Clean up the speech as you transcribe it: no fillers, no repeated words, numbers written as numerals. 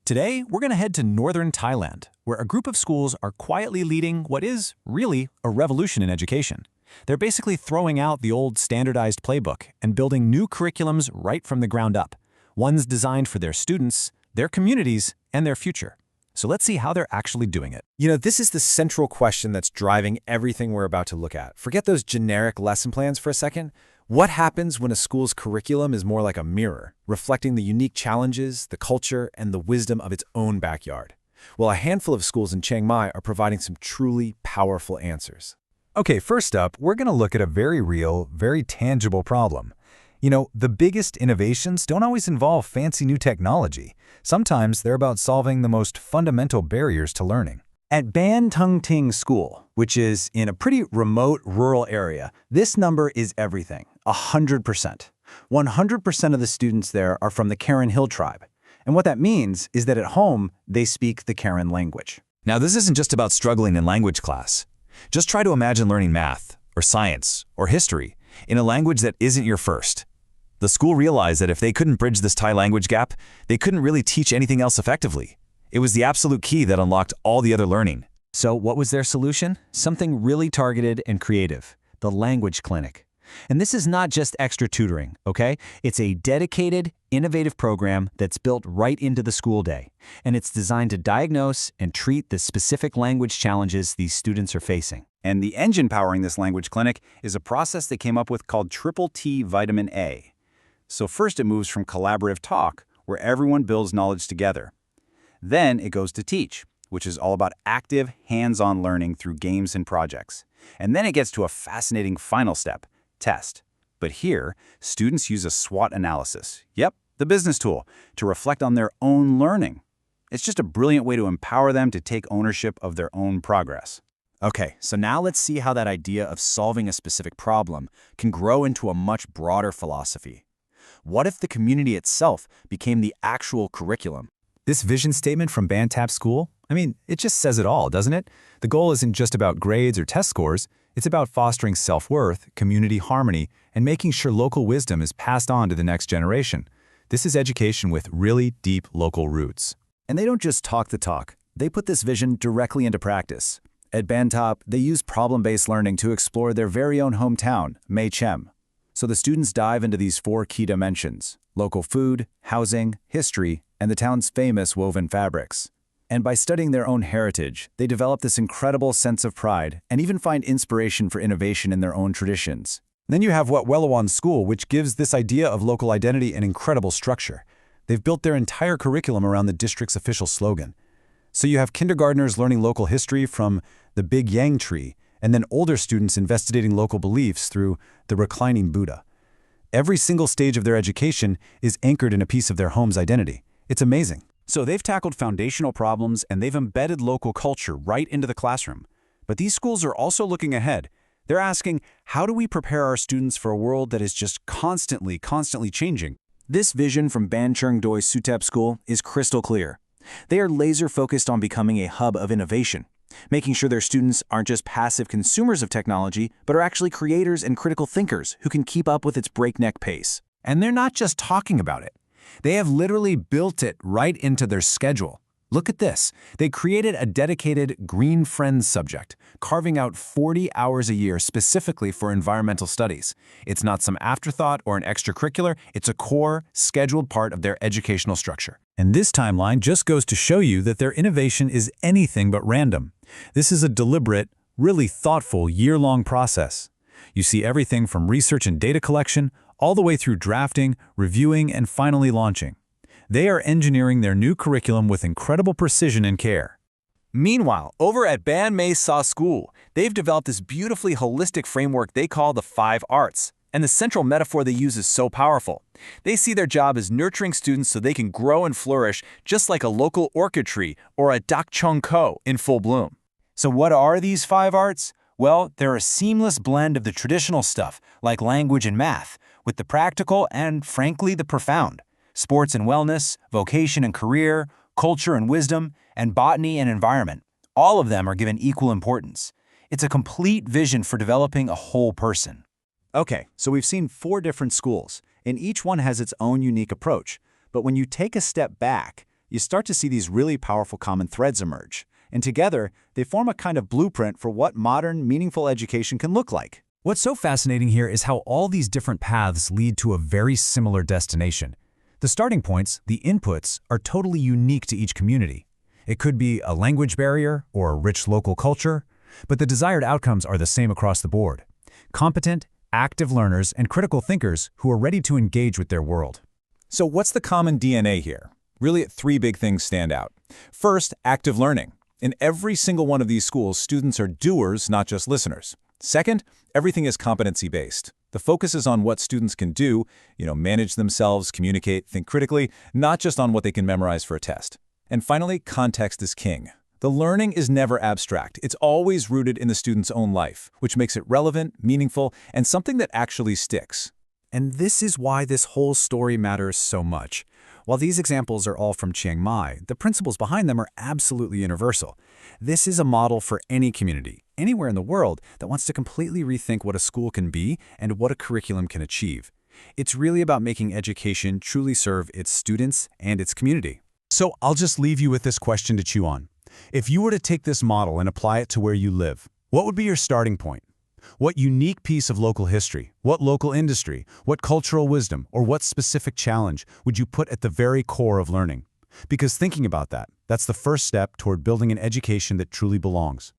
Today, we're going to head to northern Thailand, where a group of schools are quietly leading what is, really, a revolution in education. They're basically throwing out the old standardized playbook and building new curriculums right from the ground up, ones designed for their students, their communities, and their future. So let's see how they're actually doing it. This is the central question that's driving everything we're about to look at. Forget those generic lesson plans for a second. What happens when a school's curriculum is more like a mirror, reflecting the unique challenges, the culture, and the wisdom of its own backyard? Well, a handful of schools in Chiang Mai are providing some truly powerful answers. Okay, first up, we're going to look at a very real, very tangible problem. The biggest innovations don't always involve fancy new technology. Sometimes they're about solving the most fundamental barriers to learning. At Ban Tung Ting School, which is in a pretty remote rural area, this number is everything, 100%. 100% of the students there are from the Karen Hill tribe. And what that means is that at home, they speak the Karen language. Now, this isn't just about struggling in language class. Just try to imagine learning math, or science, or history in a language that isn't your first. The school realized that if they couldn't bridge this Thai language gap, they couldn't really teach anything else effectively. It was the absolute key that unlocked all the other learning. So what was their solution? Something really targeted and creative, the language clinic. And this is not just extra tutoring, okay? It's a dedicated, innovative program that's built right into the school day. And it's designed to diagnose and treat the specific language challenges these students are facing. And the engine powering this language clinic is a process they came up with called Triple T Vitamin A. So first it moves from collaborative talk, where everyone builds knowledge together. Then it goes to teach, which is all about active, hands-on learning through games and projects. And then it gets to a fascinating final step, test. But here, students use a SWOT analysis, the business tool, to reflect on their own learning. It's just a brilliant way to empower them to take ownership of their own progress. Okay, so now let's see how that idea of solving a specific problem can grow into a much broader philosophy. What if the community itself became the actual curriculum? This vision statement from Bantap School, it just says it all, doesn't it? The goal isn't just about grades or test scores. It's about fostering self-worth, community harmony, and making sure local wisdom is passed on to the next generation. This is education with really deep local roots. And they don't just talk the talk. They put this vision directly into practice. At Bantap, they use problem-based learning to explore their very own hometown, Mae Chem. So the students dive into these 4 key dimensions: local food, housing, history, and the town's famous woven fabrics. And by studying their own heritage, they develop this incredible sense of pride and even find inspiration for innovation in their own traditions. Then you have Wat Welawan School, which gives this idea of local identity an incredible structure. They've built their entire curriculum around the district's official slogan. So you have kindergartners learning local history from the Big Yang Tree, and then older students investigating local beliefs through the reclining Buddha. Every single stage of their education is anchored in a piece of their home's identity. It's amazing. So they've tackled foundational problems and they've embedded local culture right into the classroom. But these schools are also looking ahead. They're asking, how do we prepare our students for a world that is just constantly changing? This vision from Ban Chung Doi Sutep School is crystal clear. They are laser-focused on becoming a hub of innovation, making sure their students aren't just passive consumers of technology, but are actually creators and critical thinkers who can keep up with its breakneck pace. And they're not just talking about it. They have literally built it right into their schedule. Look at this. They created a dedicated Green Friends subject, carving out 40 hours a year specifically for environmental studies. It's not some afterthought or an extracurricular, it's a core, scheduled part of their educational structure. And this timeline just goes to show you that their innovation is anything but random. This is a deliberate, really thoughtful, year-long process. You see everything from research and data collection, all the way through drafting, reviewing, and finally launching. They are engineering their new curriculum with incredible precision and care. Meanwhile, over at Ban Mae Sa School, they've developed this beautifully holistic framework they call the 5 arts. And the central metaphor they use is so powerful. They see their job as nurturing students so they can grow and flourish just like a local orchid tree or a dak chung ko in full bloom. So what are these 5 arts? Well, they're a seamless blend of the traditional stuff, like language and math, with the practical and, frankly, the profound. Sports and wellness, vocation and career, culture and wisdom, and botany and environment. All of them are given equal importance. It's a complete vision for developing a whole person. Okay, so we've seen 4 different schools, and each one has its own unique approach. But when you take a step back, you start to see these really powerful common threads emerge. And together, they form a kind of blueprint for what modern, meaningful education can look like. What's so fascinating here is how all these different paths lead to a very similar destination. The starting points, the inputs, are totally unique to each community. It could be a language barrier or a rich local culture, but the desired outcomes are the same across the board. Competent, active learners and critical thinkers who are ready to engage with their world. So what's the common DNA here? Really, three big things stand out. First, active learning. In every single one of these schools, students are doers, not just listeners. Second, everything is competency-based. The focus is on what students can do, manage themselves, communicate, think critically, not just on what they can memorize for a test. And finally, context is king. The learning is never abstract. It's always rooted in the student's own life, which makes it relevant, meaningful, and something that actually sticks. And this is why this whole story matters so much. While these examples are all from Chiang Mai, the principles behind them are absolutely universal. This is a model for any community, anywhere in the world, that wants to completely rethink what a school can be and what a curriculum can achieve. It's really about making education truly serve its students and its community. So I'll just leave you with this question to chew on. If you were to take this model and apply it to where you live, what would be your starting point? What unique piece of local history, what local industry, what cultural wisdom, or what specific challenge would you put at the very core of learning? Because thinking about that, that's the first step toward building an education that truly belongs.